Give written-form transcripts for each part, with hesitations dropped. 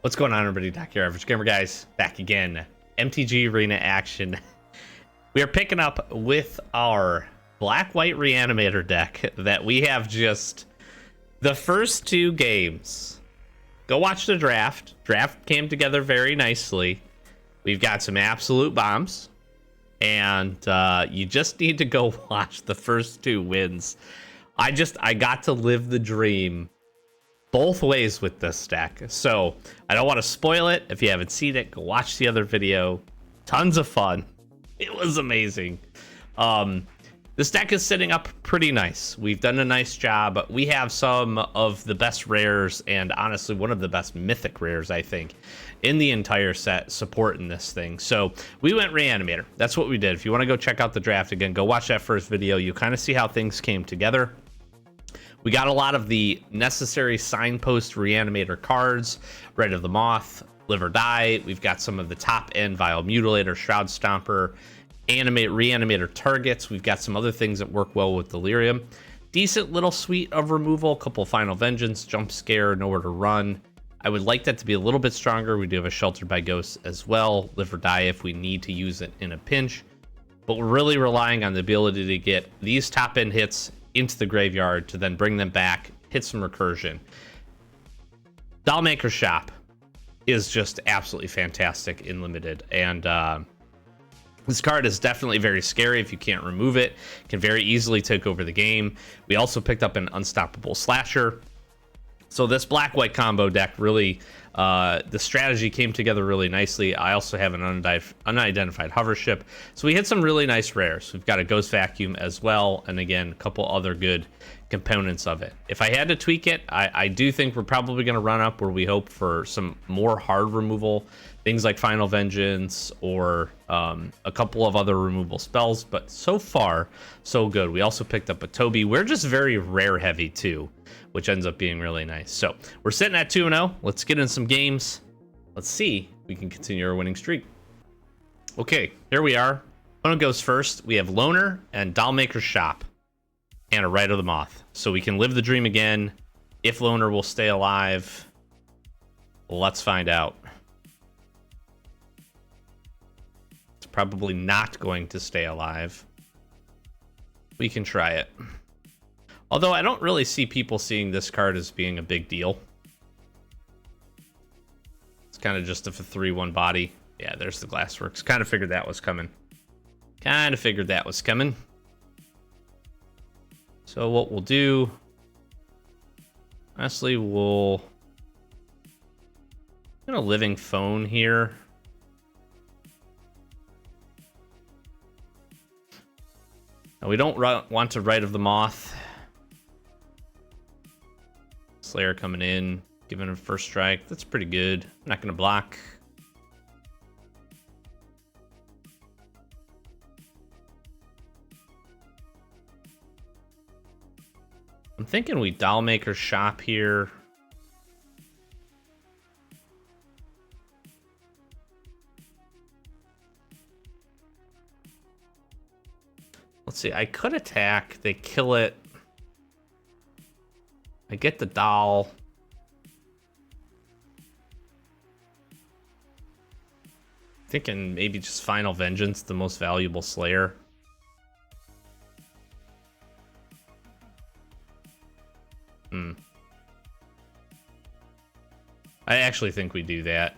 What's going on, everybody? Doc here, Average Gamer Guys, back again. MTG Arena action. We are picking up with our black-white Reanimator deck that we have just the first two games. Go watch the draft. Draft came together very nicely. We've got some absolute bombs, and you just need to go watch the first two wins. I got to live the dream both ways with this deck, so I don't want to spoil it. If you haven't seen it, go watch the other video. Tons of fun. It was amazing. This deck is sitting up pretty nice. We've done a nice job. We have some of the best rares, and honestly one of the best mythic rares, I think, in the entire set supporting this thing. So we went Reanimator. That's what we did. If you want to go check out the draft again, go watch that first video. You kind of see how things came together. We got a lot of the necessary signpost Reanimator cards, Rite of the Moth, Live or Die. We've got some of the top end Vile Mutilator, Shroud Stomper, Reanimator targets. We've got some other things that work well with Delirium. Decent little suite of removal, a couple Final Vengeance, Jump Scare, Nowhere to Run. I would like that to be a little bit stronger. We do have a Sheltered by Ghosts as well, Live or Die if we need to use it in a pinch. But we're really relying on the ability to get these top end hits into the graveyard to then bring them back, hit some recursion. Dollmaker Shop is just absolutely fantastic in limited, and this card is definitely very scary if you can't remove it. Can very easily take over the game. We also picked up an Unstoppable Slasher. So this black-white combo deck really, the strategy came together really nicely. I also have an unidentified hover ship. So we hit some really nice rares. We've got a Ghost Vacuum as well, and again, a couple other good components of it. If I had to tweak it, I do think we're probably going to run up where we hope for some more hard removal, things like Final Vengeance or a couple of other removal spells, but so far, so good. We also picked up a Toby. We're just very rare heavy too, which ends up being really nice. So we're sitting at 2-0. Let's get in some games. Let's see if we can continue our winning streak. Okay, here we are. One goes first. We have Loner and Dollmaker Shop and a Rite of the Moth. So we can live the dream again. If Loner will stay alive, let's find out. It's probably not going to stay alive. We can try it. Although I don't really see people seeing this card as being a big deal. It's kind of just a 3/1 body. Yeah, there's the Glassworks. Kind of figured that was coming. So what we'll do, honestly, we'll get a Living Phone here. Now we don't want to Rite of the Moth. Slayer coming in, giving him first strike. That's pretty good. I'm not going to block. I'm thinking we Dollmaker Shop here. Let's see. I could attack. They kill it. I get the doll. Thinking maybe just Final Vengeance, the most valuable Slayer. I actually think we do that.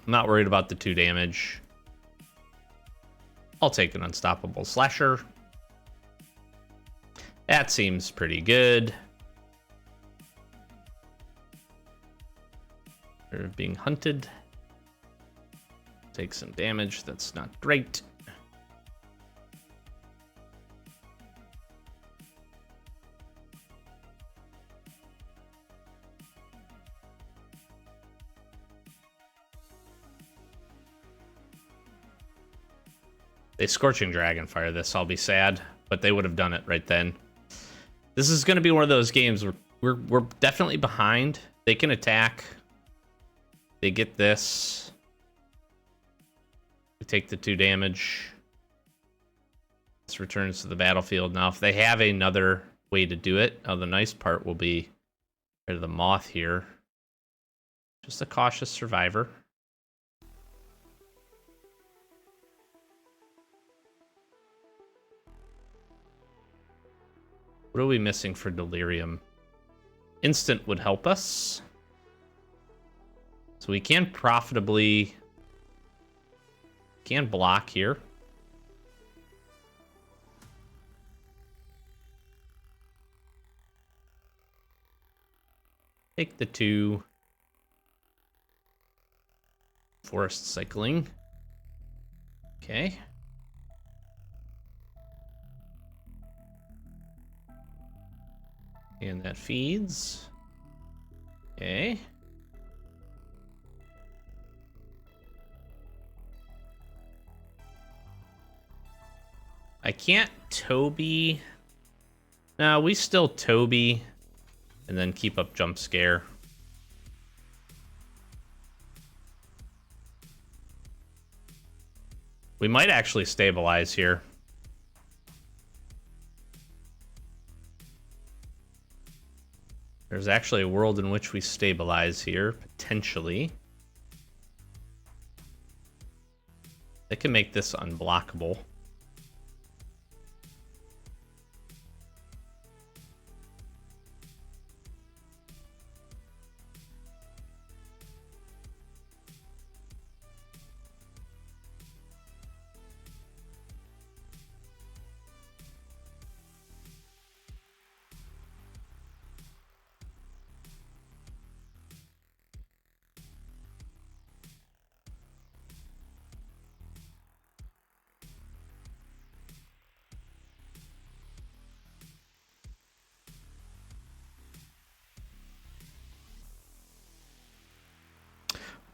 I'm not worried about the 2 damage. I'll take an Unstoppable Slasher. That seems pretty good. They're being hunted. Take some damage. That's not great. They Scorching Dragonfire this, I'll be sad, but they would have done it right then. This is going to be one of those games where we're definitely behind. They can attack. They get this. We take the 2 damage. This returns to the battlefield. Now, if they have another way to do it, now the nice part will be Rid of the Moth here. Just a cautious survivor. What are we missing for Delirium? Instant would help us. So we can profitably... can block here. Take the 2. Forest cycling. Okay. And that feeds. Okay. I can't Toby. No, we still Toby. And then keep up Jump Scare. We might actually stabilize here. There's actually a world in which we stabilize here, potentially. They can make this unblockable.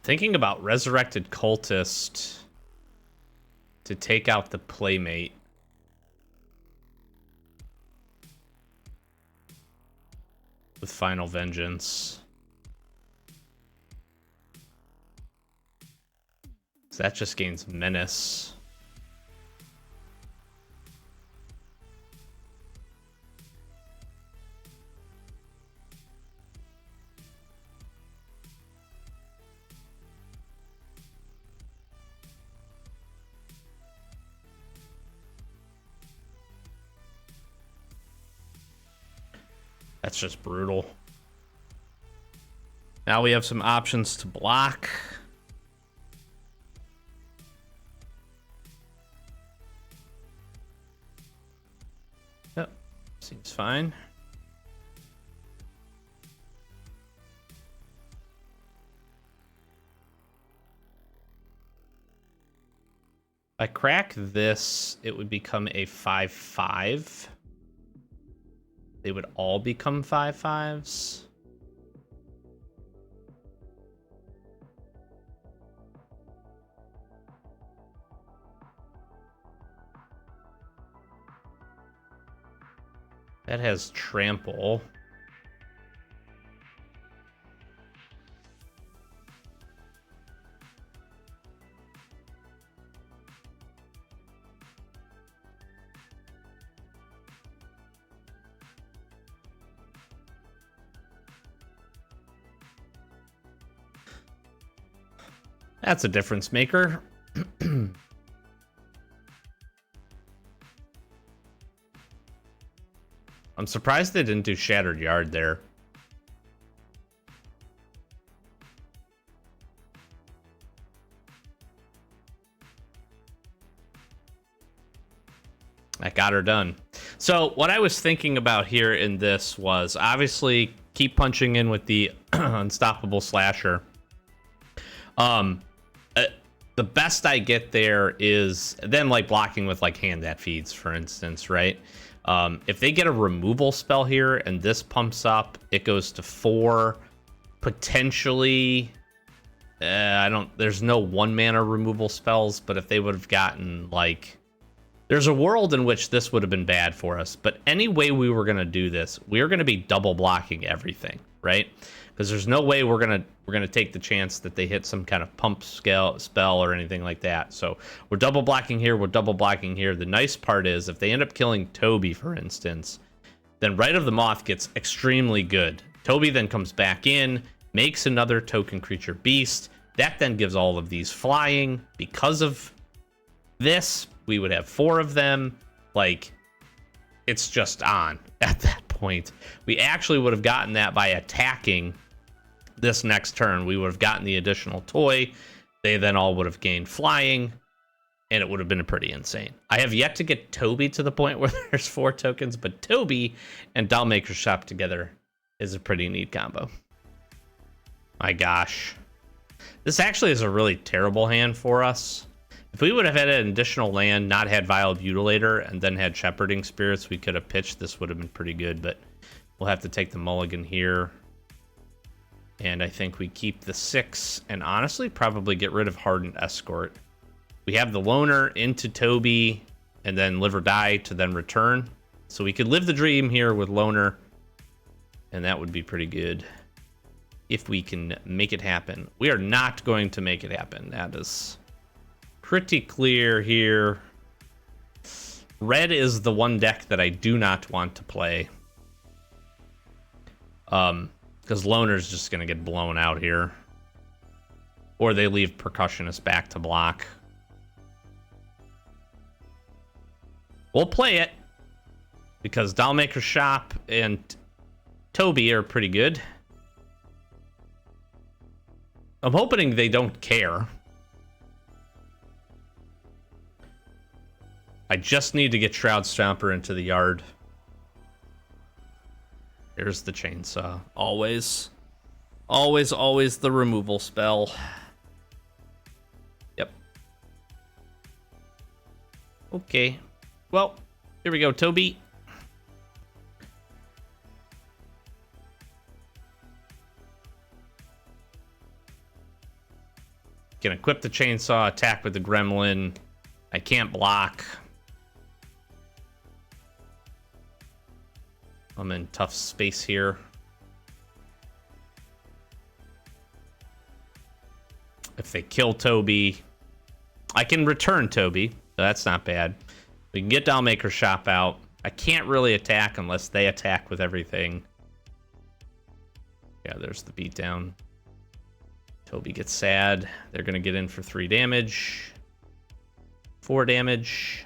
Thinking about Resurrected Cultist to take out the Playmate. With Final Vengeance. So that just gains Menace. That's just brutal. Now we have some options to block. Yep, seems fine. If I crack this, it would become a 5/5. They would all become 5/5s. That has trample. That's a difference maker. I'm surprised they didn't do Shattered Yard there. That got her done. So what I was thinking about here in this was obviously keep punching in with the Unstoppable Slasher. The best I get there is then like blocking with like Hand That Feeds, for instance, right? If they get a removal spell here and this pumps up, it goes to 4. Potentially, there's no 1-mana removal spells, but if they would have gotten like, there's a world in which this would have been bad for us. But any way we were going to do this, we're going to be double blocking everything, right? Because there's no way we're gonna take the chance that they hit some kind of pump spell or anything like that. So we're double blocking here, we're double blocking here. The nice part is if they end up killing Toby, for instance, then Rite of the Moth gets extremely good Toby then comes back in, makes another token creature beast. That then gives all of these flying. Because of this, we would have 4 of them. Like, it's just on at that point. We actually would have gotten that by attacking this next turn. We would have gotten the additional toy. They then all would have gained flying, and it would have been pretty insane. I have yet to get Toby to the point where there's 4 tokens, but Toby and Dollmaker's Shop together is a pretty neat combo. My gosh. This actually is a really terrible hand for us. If we would have had an additional land, not had Vile Mutilator, and then had Shepherding Spirits, we could have pitched. This would have been pretty good, but we'll have to take the mulligan here. And I think we keep the 6, and honestly, probably get rid of Hardened Escort. We have the Loner into Toby, and then Live or Die to then return. So we could live the dream here with Loner, and that would be pretty good if we can make it happen. We are not going to make it happen. That is pretty clear here. Red is the one deck that I do not want to play. Because Loner's just going to get blown out here. Or they leave Percussionist back to block. We'll play it. Because Dollmaker's Shop and Toby are pretty good. I'm hoping they don't care. I just need to get Shroud Stomper into the yard. There's the chainsaw. Always. Always, always the removal spell. Yep. Okay. Well, here we go, Toby. Can equip the chainsaw, attack with the gremlin. I can't block. I'm in tough space here. If they kill Toby, I can return Toby. So that's not bad. We can get Dollmaker's Shop out. I can't really attack unless they attack with everything. Yeah, there's the beatdown. Toby gets sad. They're going to get in for 3 damage. 4 damage.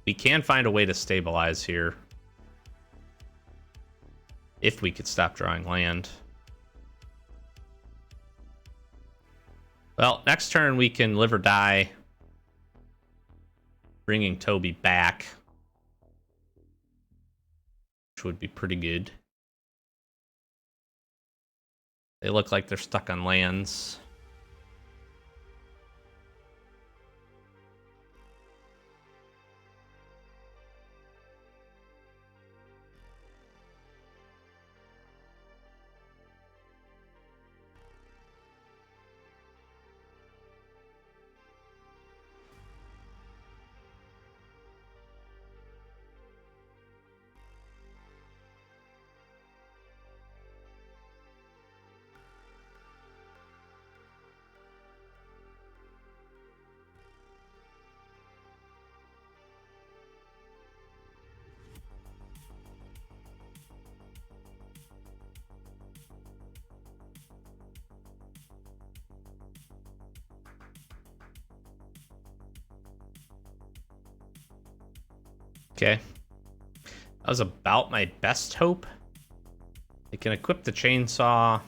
We can find a way to stabilize here. If we could stop drawing land. Well, next turn we can Live or Die. Bringing Toby back. Which would be pretty good. They look like they're stuck on lands. Okay. That was about my best hope. They can equip the chainsaw.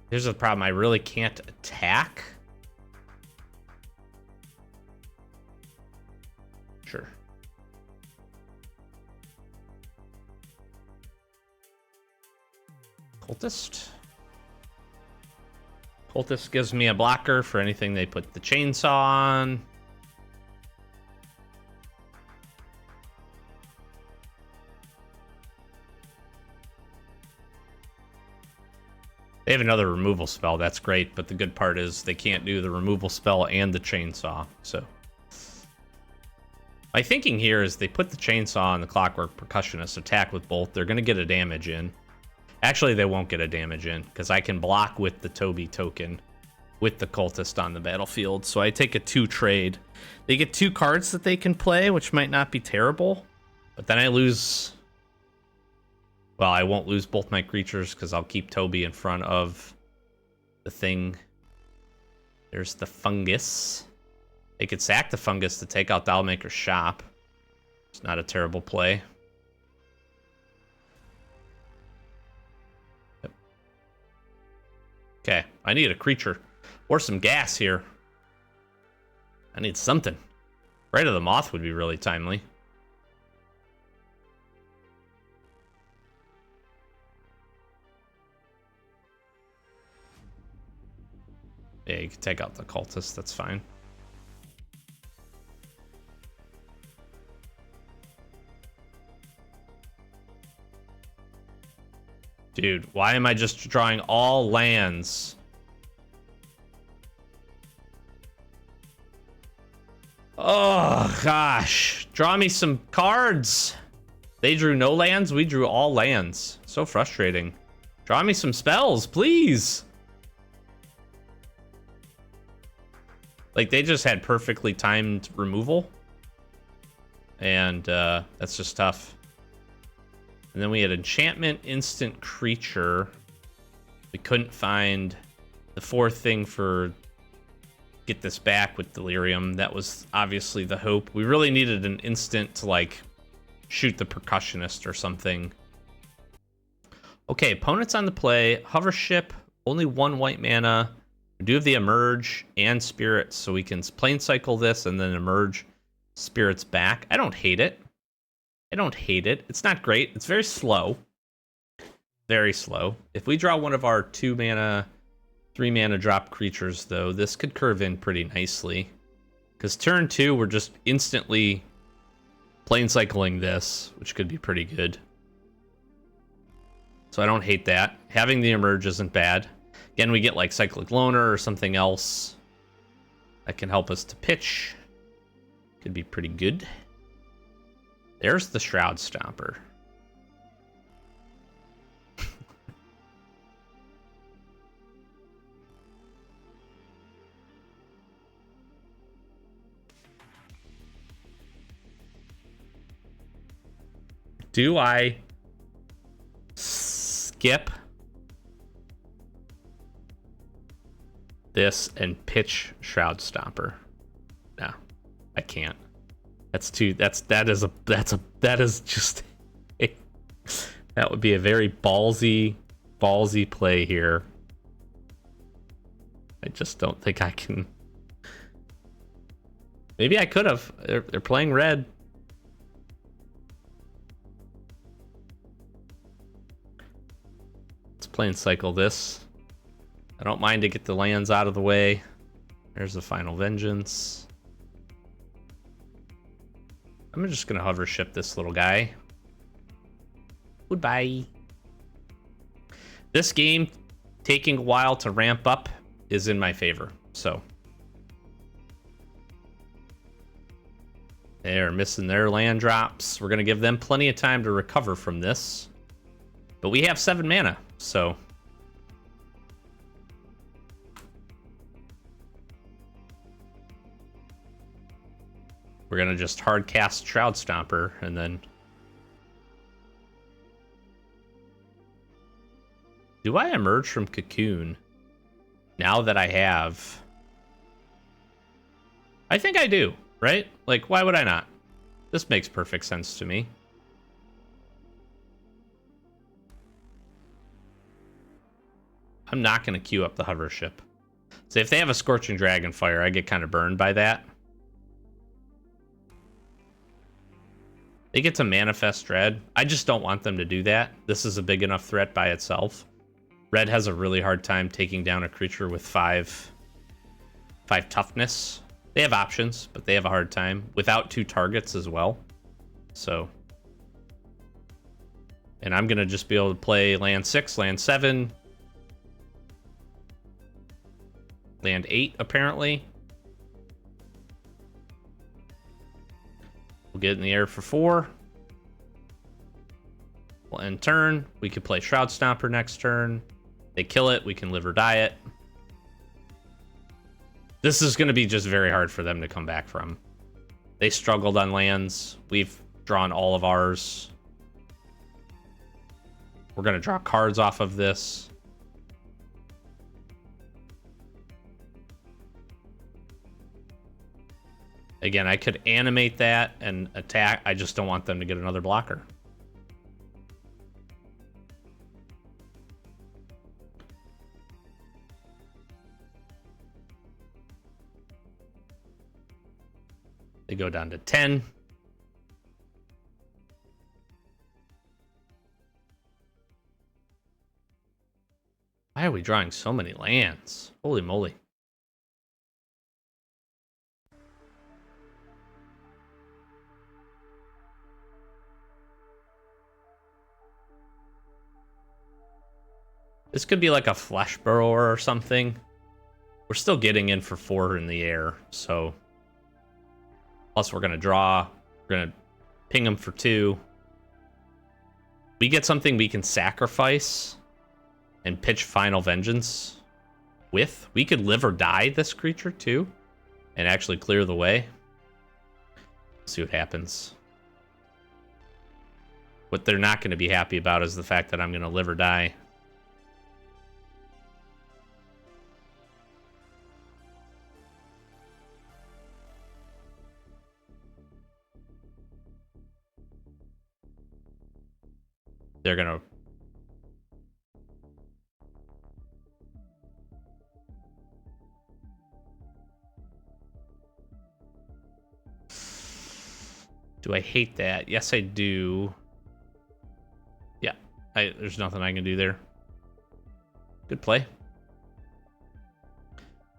Here's the problem. I really can't attack. Sure. Cultist. Cultist gives me a blocker for anything they put the chainsaw on. They have another removal spell. That's great, but the good part is they can't do the removal spell and the chainsaw. So my thinking here is they put the chainsaw on the Clockwork Percussionist, attack with both. They're going to get a damage in. Actually, they won't get a damage in because I can block with the Toby token with the cultist on the battlefield. So I take a 2 trade. They get 2 cards that they can play, which might not be terrible. But then I lose... Well, I won't lose both my creatures because I'll keep Toby in front of the thing. There's the fungus. They could sack the fungus to take out Dollmaker's shop. It's not a terrible play. Yep. Okay, I need a creature. Or some gas here. I need something. Rite of the Moth would be really timely. Yeah, you can take out the cultist, that's fine. Dude, why am I just drawing all lands? Oh, gosh. Draw me some cards. They drew no lands, we drew all lands. So frustrating. Draw me some spells, please. Like, they just had perfectly timed removal. And that's just tough. And then we had enchantment, instant creature. We couldn't find the 4th thing for get this back with delirium. That was obviously the hope. We really needed an instant to like shoot the percussionist or something. Okay, opponents on the play. Hover ship, only 1 white mana. We do have the emerge and spirits, so we can plane cycle this and then emerge spirits back. I don't hate it. I don't hate it. It's not great. It's very slow. Very slow. If we draw one of our 2 mana, 3 mana drop creatures, though, this could curve in pretty nicely. Because turn 2, we're just instantly plane cycling this, which could be pretty good. So I don't hate that. Having the emerge isn't bad. Again, we get like Cyclic Loner or something else that can help us to pitch. Could be pretty good. There's the Shroud Stomper. Do I skip this and pitch Shroud Stomper? No, I can't. That's too. That is just. That would be a very ballsy play here. I just don't think I can. Maybe I could have. They're playing red. Let's plane cycle this. I don't mind to get the lands out of the way. There's the Final Vengeance. I'm just gonna hover ship this little guy. Goodbye. This game taking a while to ramp up is in my favor, so. They're missing their land drops. We're gonna give them plenty of time to recover from this. But we have 7 mana, so. We're gonna just hard cast Shroud Stomper and then. Do I emerge from Cocoon now that I have? I think I do, right? Like, why would I not? This makes perfect sense to me. I'm not gonna queue up the hover ship. So if they have a Scorching Dragonfire, I get kind of burned by that. They get to manifest Dread. I just don't want them to do that. This is a big enough threat by itself. Red has a really hard time taking down a creature with 5 toughness. They have options, but they have a hard time without 2 targets as well. So, and I'm gonna just be able to play land 6, land 7, land 8 apparently. We'll get in the air for 4. We'll end turn. We could play Shroud Stomper next turn. They kill it. We can live or die it. This is going to be just very hard for them to come back from. They struggled on lands. We've drawn all of ours. We're going to draw cards off of this. Again, I could animate that and attack. I just don't want them to get another blocker. They go down to 10. Why are we drawing so many lands? Holy moly. This could be like a Flesh Burrower or something. We're still getting in for 4 in the air, so... Plus we're going to draw. We're going to ping them for 2. We get something we can sacrifice and pitch Final Vengeance with. We could live or die this creature too and actually clear the way. See what happens. What they're not going to be happy about is the fact that I'm going to live or die. They're gonna... Do I hate that? Yes, I do. Yeah, there's nothing I can do there. Good play.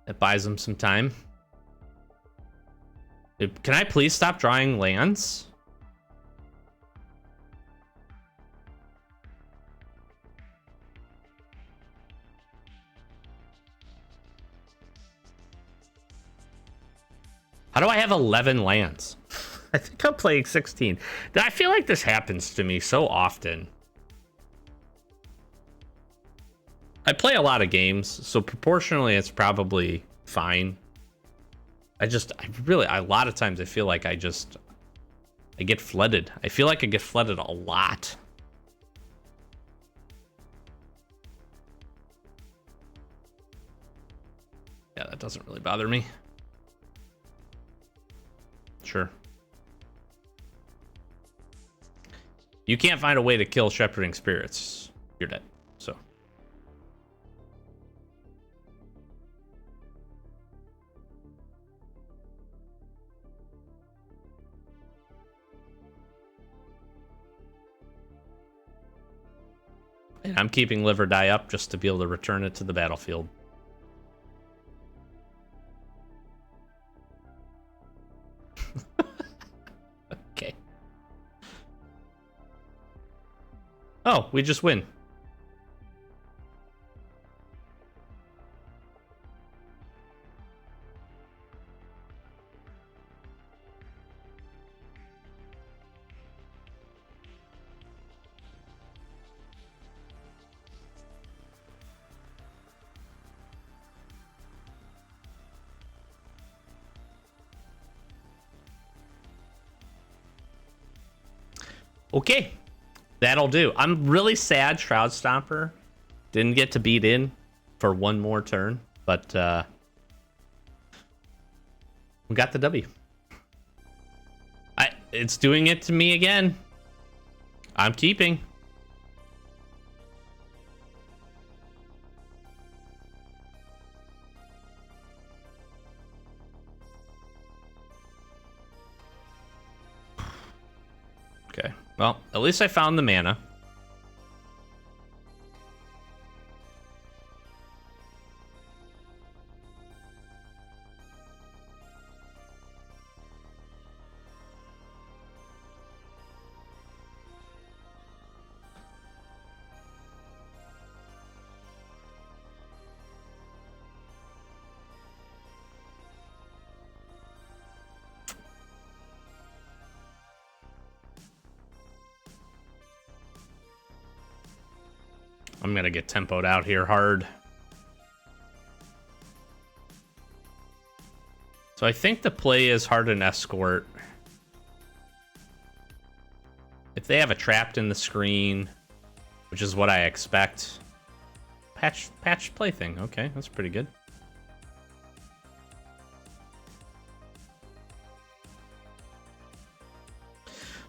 That buys them some time. Can I please stop drawing lands? How do I have 11 lands? I think I'm playing 16. I feel like this happens to me so often. I play a lot of games, so proportionally it's probably fine. A lot of times I feel like I get flooded. I feel like I get flooded a lot. Yeah, that doesn't really bother me. Sure. You can't find a way to kill Shepherding Spirits. You're dead. So. And I'm keeping Live or Die up just to be able to return it to the battlefield. Okay. Oh, we just win. Okay, that'll do. I'm really sad Shroud Stomper didn't get to beat in for one more turn, but we got the W. It's doing it to me again. I'm keeping. Okay. Well, at least I found the mana. I'm gonna get tempoed out here hard. So I think the play is Hardened Escort. If they have a Trapped in the Screen, which is what I expect. Patched Plaything. Okay, that's pretty good.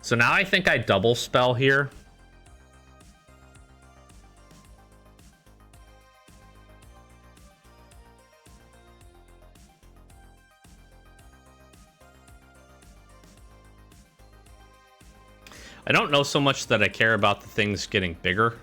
So now I think I double spell here. I don't know so much that I care about the things getting bigger.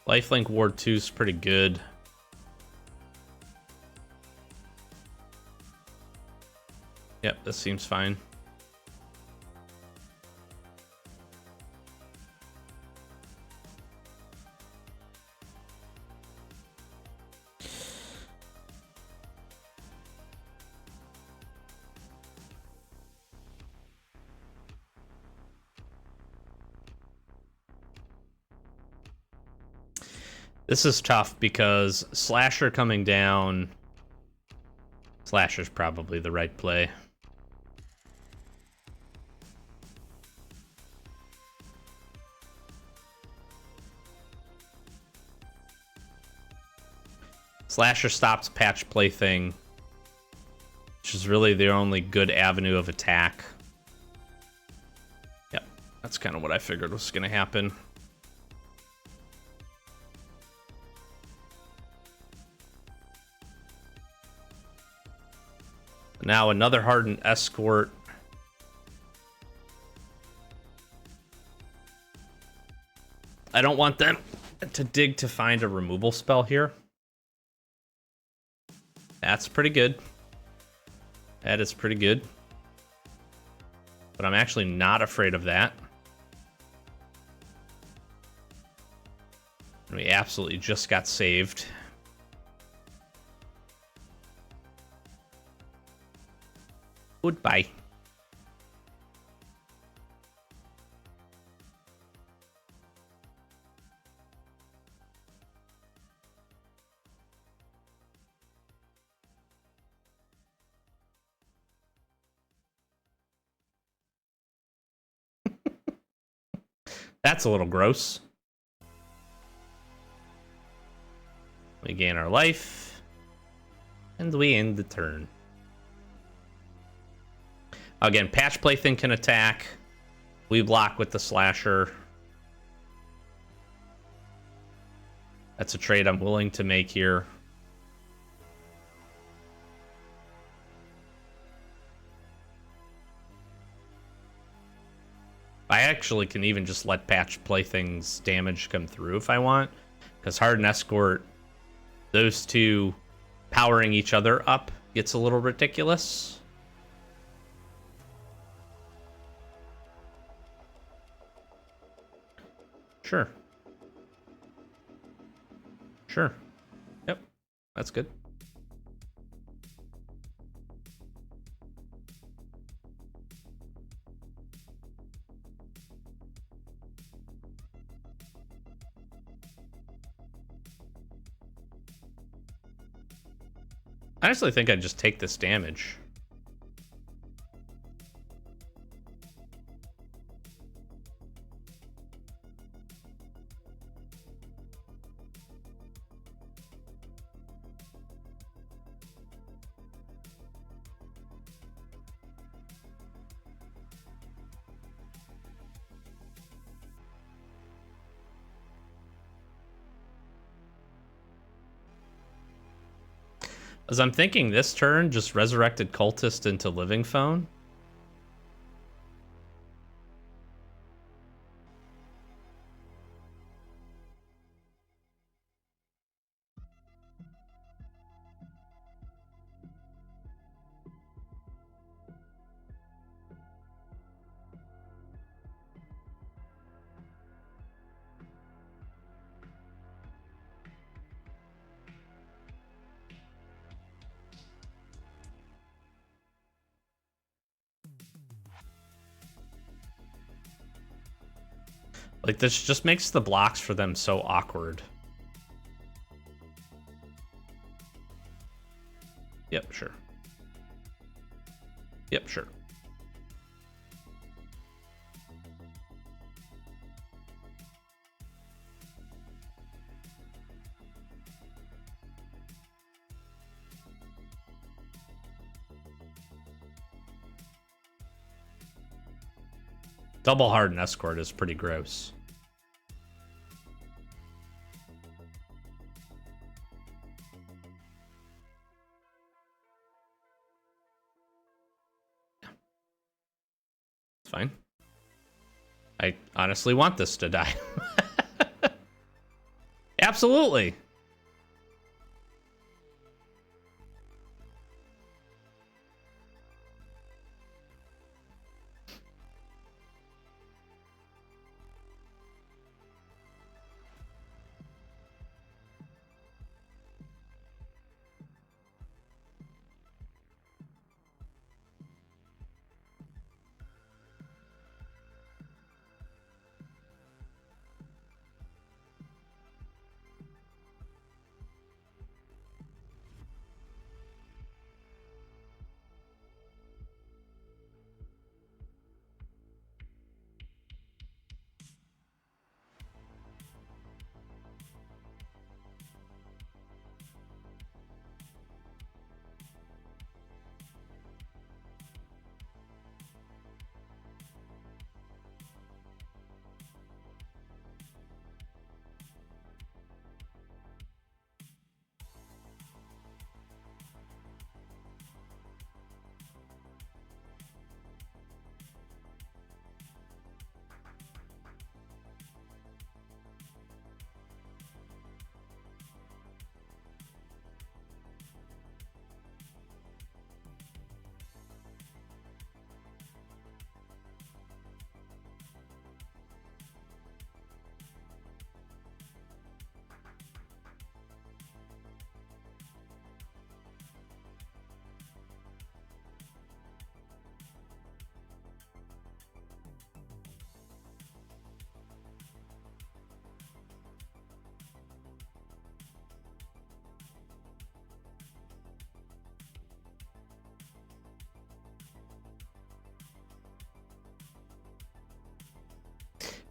Lifelink Ward 2 is pretty good. Yep, this seems fine. This is tough because Slasher coming down... Slasher's probably the right play. Slasher stops Patch Plaything, which is really the only good avenue of attack. Yep, that's kind of what I figured was going to happen. Now another Hardened Escort. I don't want them to dig to find a removal spell here. That's pretty good. That is pretty good. But I'm actually not afraid of that. We absolutely just got saved. Goodbye. That's a little gross. We gain our life. And we end the turn. Again, Patch Plaything can attack. We block with the Slasher. That's a trade I'm willing to make here. I actually can even just let Patch Plaything's damage come through if I want. Because Hardened Escort, those two powering each other up gets a little ridiculous. Sure. Sure. Yep. That's good. I honestly think I'd just take this damage. As I'm thinking this turn, just Resurrected Cultist into Living Phone. Like, this just makes the blocks for them so awkward. Yep, sure. Yep, sure. Double Hardened Escort is pretty gross. It's fine. I honestly want this to die. Absolutely.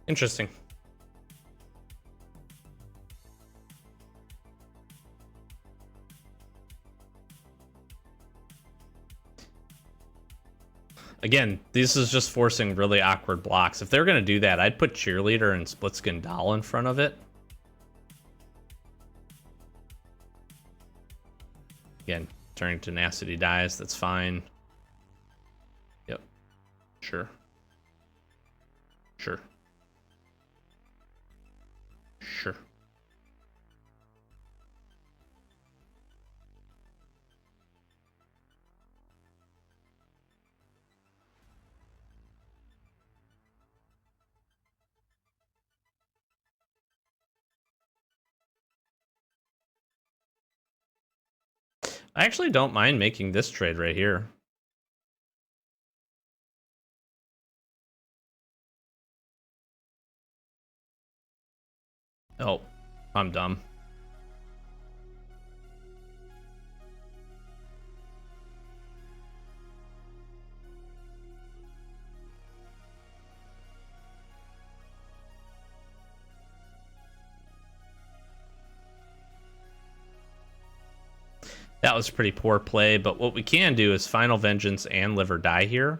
Interesting. Again, this is just forcing really awkward blocks. If they're going to do that, I'd put Cheerleader and Splitskin Doll in front of it. Again, turning Tenacity dies, that's fine. Yep. Sure. Sure. Sure. I actually don't mind making this trade right here. Oh, I'm dumb. That was pretty poor play, but what we can do is Final Vengeance and Live or Die here.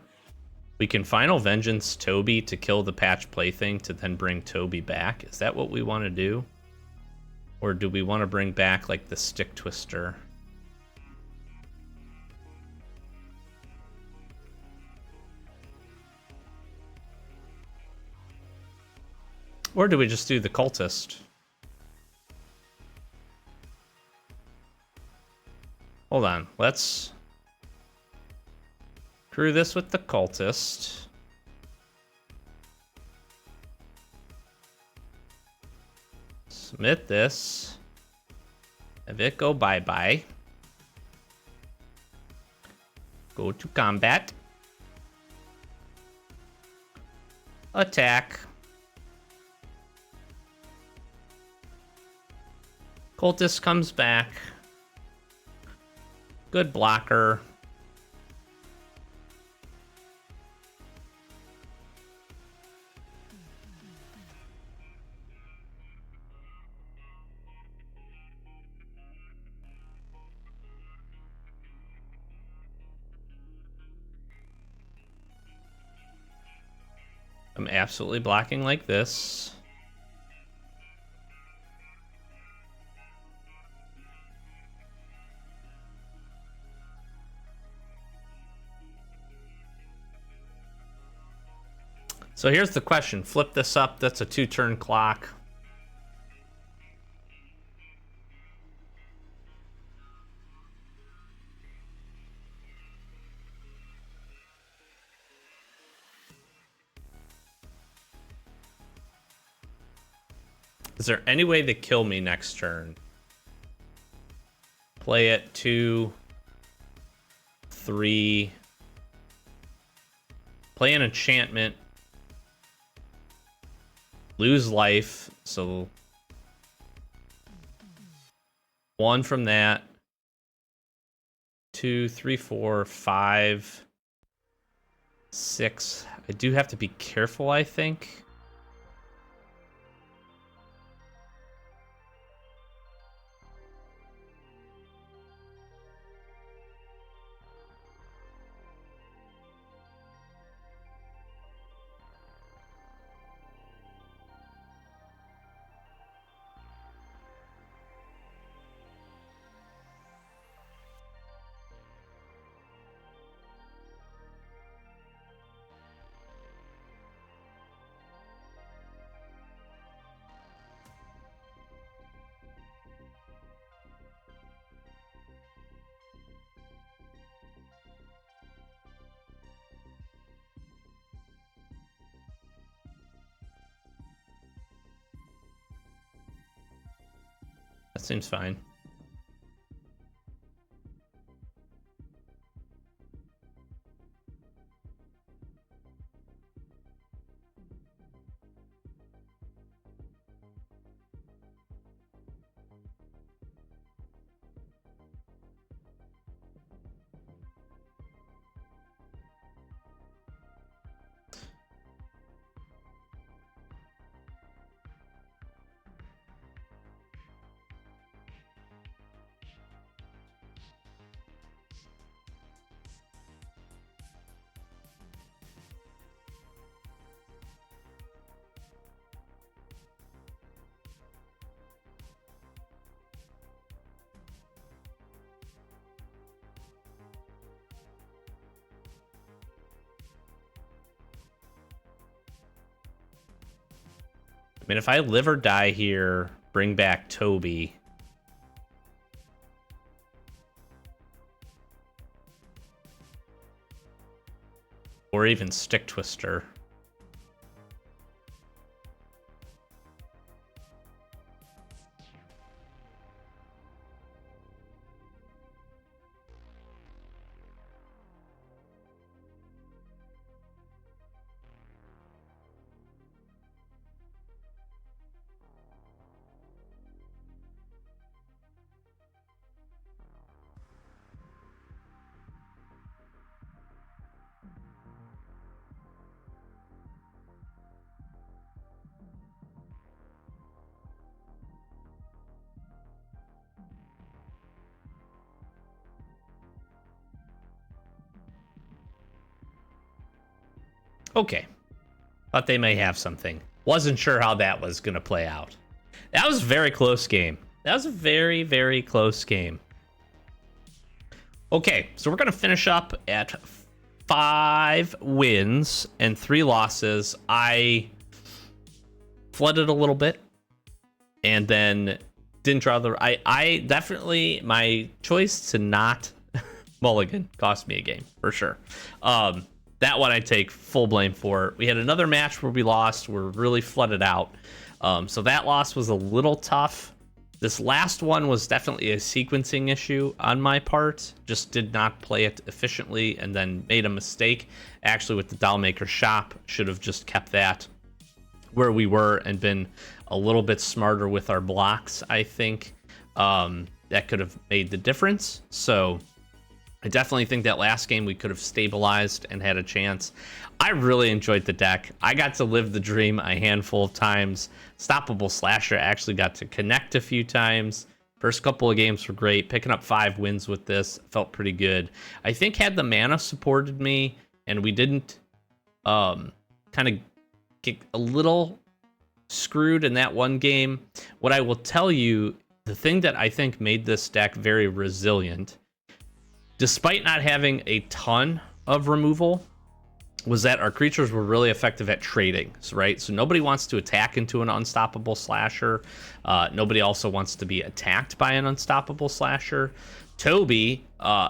We can Final Vengeance Toby to kill the Patch Plaything to then bring Toby back. Is that what we want to do? Or do we want to bring back, like, the Stick Twister? Or do we just do the Cultist? Hold on, let's crew this with the Cultist. Submit this. Have it go bye-bye. Go to combat. Attack. Cultist comes back. Good blocker. I'm absolutely blocking like this. So here's the question. Flip this up. That's a 2-turn clock. Is there any way they kill me next turn? Play it 2, 3. Play an enchantment. Lose life. So 1 from that. 2, 3, 4, 5, 6. I do have to be careful, I think. That seems fine. I mean, if I live or die here, bring back Toby. Or even Stick Twister. Okay. Thought they may have something. Wasn't sure how that was going to play out. That was a very close game. That was a very, very close game. Okay, so we're going to finish up at 5 wins and 3 losses. I flooded a little bit and then didn't draw the... I definitely... My choice to not mulligan cost me a game, for sure. That one I take full blame for. We had another match where we lost. We're really flooded out. So that loss was a little tough. This last one was definitely a sequencing issue on my part. Just did not play it efficiently and then made a mistake. Actually, with the Dollmaker shop, should have just kept that where we were and been a little bit smarter with our blocks, I think. that could have made the difference. So I definitely think that last game we could have stabilized and had a chance. I really enjoyed the deck. I got to live the dream a handful of times. Stoppable Slasher actually got to connect a few times. First couple of games were great. Picking up 5 wins with this felt pretty good. I think had the mana supported me and we didn't kind of get a little screwed in that one game, what I will tell you, the thing that I think made this deck very resilient, despite not having a ton of removal, was that our creatures were really effective at trading, right? So nobody wants to attack into an unstoppable slasher. Nobody also wants to be attacked by an unstoppable slasher. Toby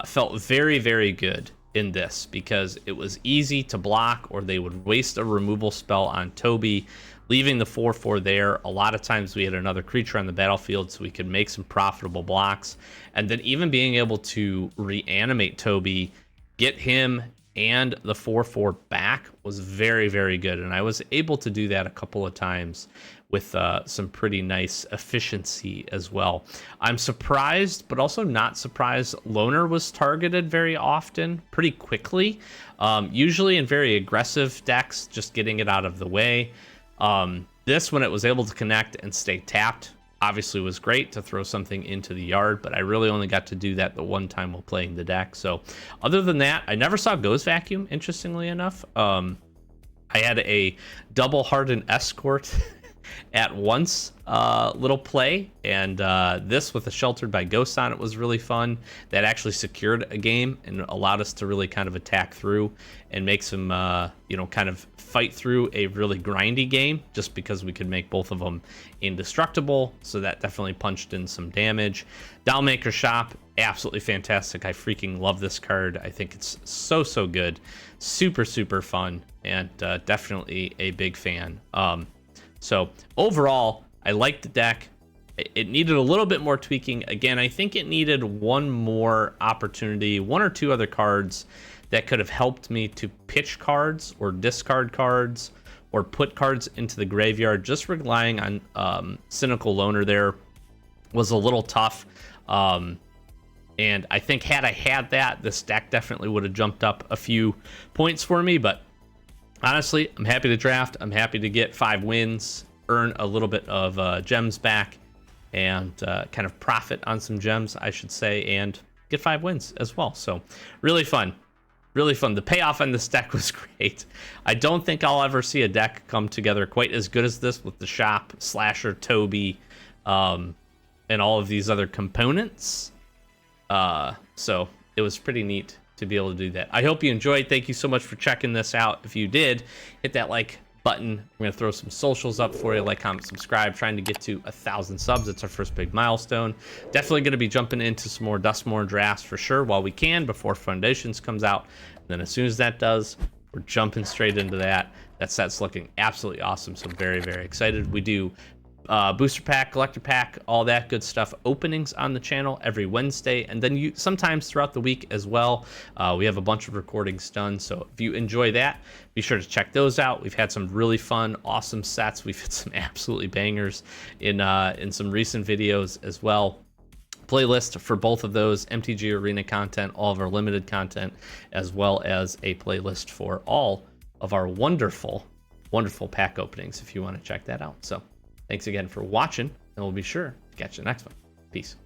felt very, very good in this because it was easy to block, or they would waste a removal spell on Toby, leaving the 4/4 there. A lot of times we had another creature on the battlefield, so we could make some profitable blocks. And then even being able to reanimate Toby, get him and the 4/4 back was very, very good. And I was able to do that a couple of times with some pretty nice efficiency as well. I'm surprised, but also not surprised, Loner was targeted very often, pretty quickly. Usually in very aggressive decks, just getting it out of the way. This, when it was able to connect and stay tapped, obviously was great to throw something into the yard, but I really only got to do that the one time while playing the deck. So other than that, I never saw Ghost Vacuum, interestingly enough. I had a double Hardened Escort at once little play, and this with a Sheltered by Ghosts on it was really fun. That actually secured a game and allowed us to really kind of attack through and make some kind of fight through a really grindy game, just because we could make both of them indestructible. So that definitely punched in some damage. Dollmaker Shop, absolutely fantastic. I freaking love this card. I think it's so good, super fun, and definitely a big fan. So overall, I liked the deck. It needed a little bit more tweaking. Again, I think it needed one more opportunity, 1 or 2 other cards that could have helped me to pitch cards or discard cards or put cards into the graveyard. Just relying on Cynical Loner there was a little tough. And I think had I had that, this deck definitely would have jumped up a few points for me. But honestly, I'm happy to draft. I'm happy to get 5 wins, earn a little bit of gems back, and kind of profit on some gems, I should say, and get 5 wins as well. So really fun. Really fun. The payoff on this deck was great. I don't think I'll ever see a deck come together quite as good as this with the Shop, Slasher, Toby, and all of these other components. So it was pretty neat to be able to do that. I hope you enjoyed. Thank you so much for checking this out. If you did, hit that like button. We're going to throw some socials up for you. Like, comment, subscribe. Trying to get to 1,000 subs. It's our first big milestone. Definitely going to be jumping into some more Duskmourn drafts for sure while we can before Foundations comes out. And then as soon as that does, we're jumping straight into that. That set's looking absolutely awesome. So I'm very excited. We do booster pack, collector pack, all that good stuff openings on the channel every Wednesday, and then sometimes throughout the week as well. We have a bunch of recordings done, so if you enjoy that, be sure to check those out. We've had some really fun, awesome sets. We've had some absolutely bangers in some recent videos as well. Playlist for both of those, MTG Arena content, all of our limited content, as well as a playlist for all of our wonderful pack openings if you want to check that out. So thanks again for watching, and we'll be sure to catch you next one. Peace.